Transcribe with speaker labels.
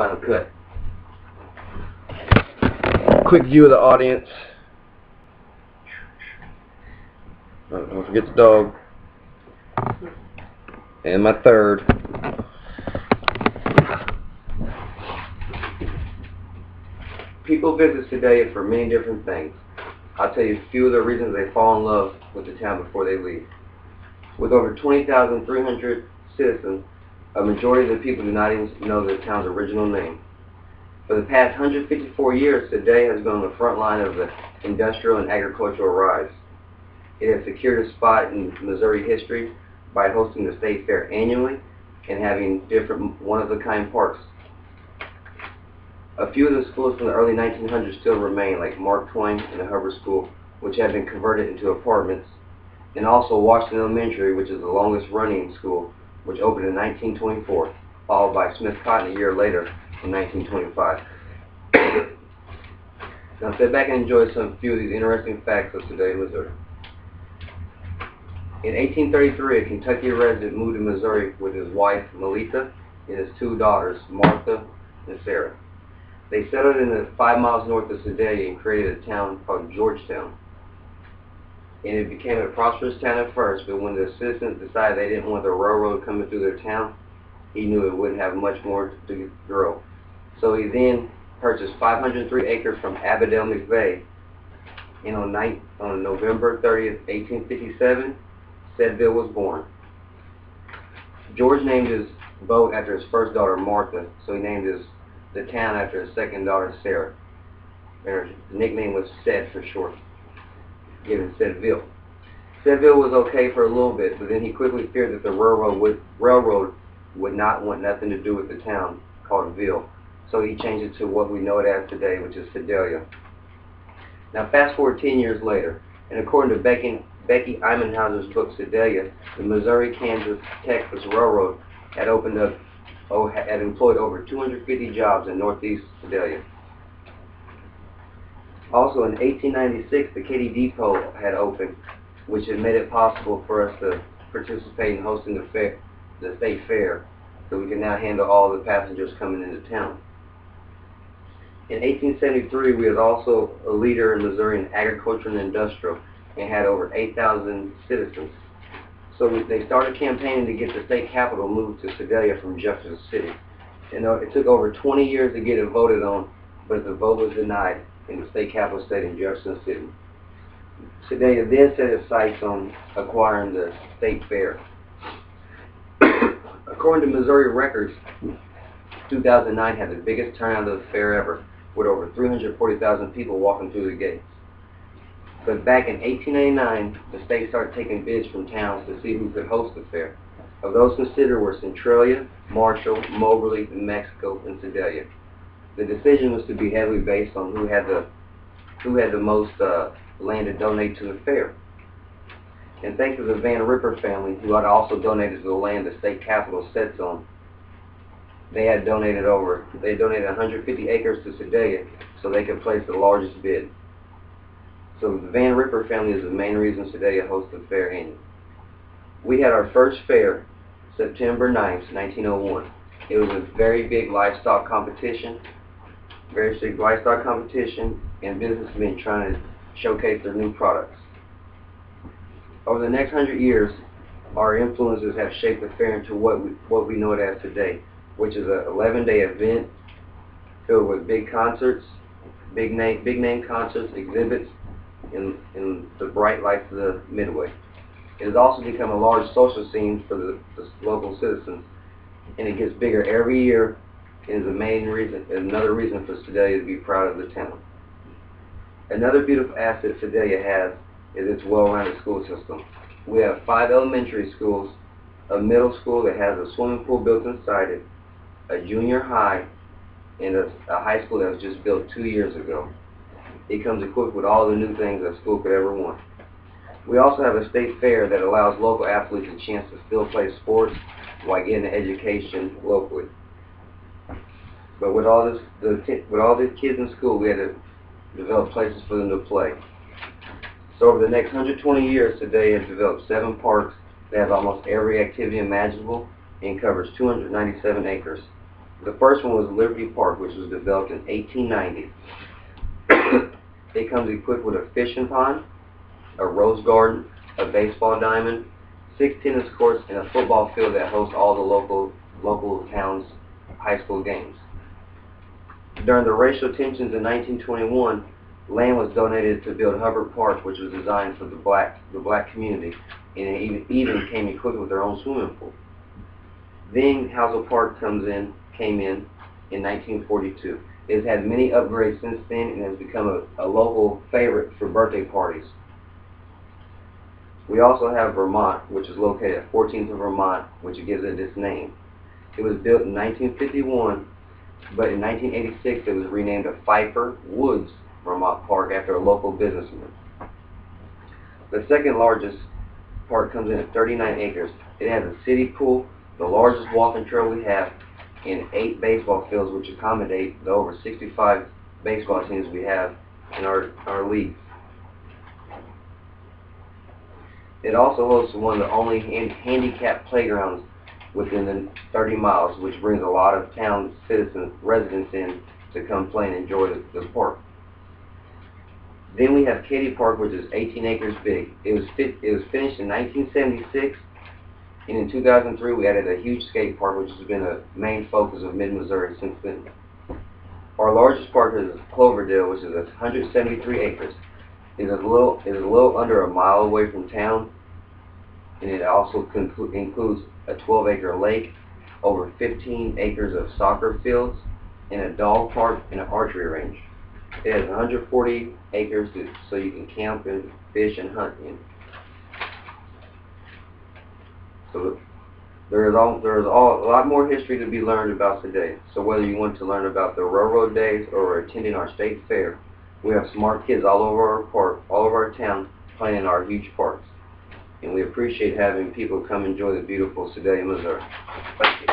Speaker 1: Final cut. Quick view of the audience. Don't forget the dog. And my third. People visit Sedalia for many different things. I'll tell you a few of the reasons they fall in love with the town before they leave. With over 20,300 citizens, a majority of the people do not even know the town's original name. For the past 154 years, Sedalia has been on the front line of the industrial and agricultural rise. It has secured a spot in Missouri history by hosting the State Fair annually and having different one-of-a-kind parks. A few of the schools from the early 1900s still remain, like Mark Twain and the Hubbard School, which have been converted into apartments, and also Washington Elementary, which is the longest-running school, which opened in 1924, followed by Smith Cotton a year later in 1925. Now sit back and enjoy some few of these interesting facts of Sedalia, Missouri. In 1833, a Kentucky resident moved to Missouri with his wife, Melita, and his two daughters, Martha and Sarah. They settled in the 5 miles north of Sedalia and created a town called Georgetown. And it became a prosperous town at first, but when the citizens decided they didn't want the railroad coming through their town, he knew it wouldn't have much more to grow. So he then purchased 503 acres from Abigail McVeigh, and on November 30th, 1857, Sedville was born. George named his boat after his first daughter, Martha, so he named the town after his second daughter, Sarah. Her nickname was Sed for short, given Sedville. Sedville was okay for a little bit, but then he quickly feared that the railroad would not want nothing to do with the town called Ville, so he changed it to what we know it as today, which is Sedalia. Now fast forward 10 years later, and according to Becky Emenhauser's book Sedalia, the Missouri-Kansas-Texas Railroad had employed over 250 jobs in northeast Sedalia. Also in 1896, the Katy Depot had opened, which had made it possible for us to participate in hosting the state fair, so we can now handle all the passengers coming into town. In 1873, we was also a leader in Missouri in agriculture and industrial, and had over 8,000 citizens. So they started campaigning to get the state capital moved to Sedalia from Jefferson City. And it took over 20 years to get it voted on, but the vote was denied, and the state capital stayed in Jefferson City. Sedalia then set its sights on acquiring the state fair. According to Missouri records, 2009 had the biggest turnout of the fair ever, with over 340,000 people walking through the gates. But back in 1889, the state started taking bids from towns to see who could host the fair. Of those considered were Centralia, Marshall, Moberly, New Mexico, and Sedalia. The decision was to be heavily based on who had the most land to donate to the fair. And thanks to the Van Ripper family, who had also donated the land the state capitol sits on, they donated 150 acres to Sedalia so they could place the largest bid. So the Van Ripper family is the main reason Sedalia hosts the fair annually. We had our first fair September 9th, 1901. It was a very big livestock competition, and businessmen trying to showcase their new products. Over the next 100 years, our influences have shaped the fair into what we know it as today, which is an 11-day event filled with big concerts, big name concerts, exhibits, in the bright lights of the Midway. It has also become a large social scene for the local citizens, and it gets bigger every year, and is another reason for Sedalia to be proud of the town. Another beautiful asset Sedalia has is its well-rounded school system. We have 5 elementary schools, a middle school that has a swimming pool built inside it, a junior high, and a high school that was just built 2 years ago. It comes equipped with all the new things a school could ever want. We also have a state fair that allows local athletes a chance to still play sports while getting an education locally. But with all the kids in school, we had to develop places for them to play. So over the next 120 years, Sedalia has developed 7 parks that have almost every activity imaginable and covers 297 acres. The first one was Liberty Park, which was developed in 1890. It comes equipped with a fishing pond, a rose garden, a baseball diamond, 6 tennis courts, and a football field that hosts all the local towns' high school games. During the racial tensions in 1921, land was donated to build Hubbard Park, which was designed for the black community, and it even came equipped with their own swimming pool. Then Housel Park came in 1942. It has had many upgrades since then and has become a local favorite for birthday parties. We also have Vermont, which is located at 14th of Vermont, which gives it its name. It was built in 1951, but in 1986 it was renamed a Pfeiffer Woods Vermont Park after a local businessman. The second largest park comes in at 39 acres. It has a city pool, the largest walking trail we have, and 8 baseball fields which accommodate the over 65 baseball teams we have in our league. It also hosts one of the only handicapped playgrounds within the 30 miles, which brings a lot of town residents in to come play and enjoy the park. Then we have Katy Park, which is 18 acres big. It was finished in 1976, and in 2003 we added a huge skate park, which has been a main focus of Mid-Missouri since then. Our largest park is Cloverdale, which is 173 acres. It is a little under a mile away from town, and it also includes a 12-acre lake, over 15 acres of soccer fields, and a dog park and an archery range. It has 140 acres so you can camp and fish and hunt in. So there is a lot more history to be learned about today. So whether you want to learn about the railroad days or attending our state fair, we have smart kids all over our town playing in our huge parks. And we appreciate having people come enjoy the beautiful Sedalia, Missouri. Thank you.